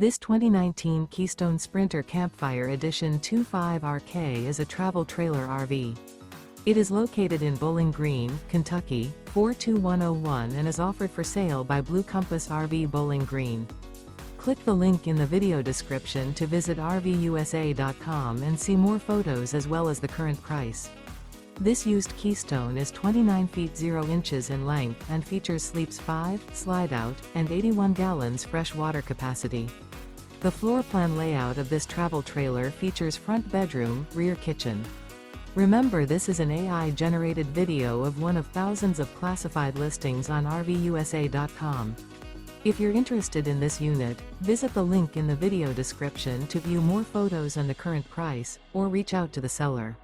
This 2019 Keystone Sprinter Campfire Edition 25RK is a travel trailer RV. It is located in Bowling Green, Kentucky, 42101 and is offered for sale by Blue Compass RV Bowling Green. Click the link in the video description to visit RVUSA.com and see more photos as well as the current price. This used Keystone is 29 feet 0 inches in length and features sleeps 5, Slideout, and 81 gallons fresh water capacity. The floor plan layout of this travel trailer features front bedroom, rear kitchen. Remember, this is an AI-generated video of one of thousands of classified listings on RVUSA.com. If you're interested in this unit, visit the link in the video description to view more photos and the current price, or reach out to the seller.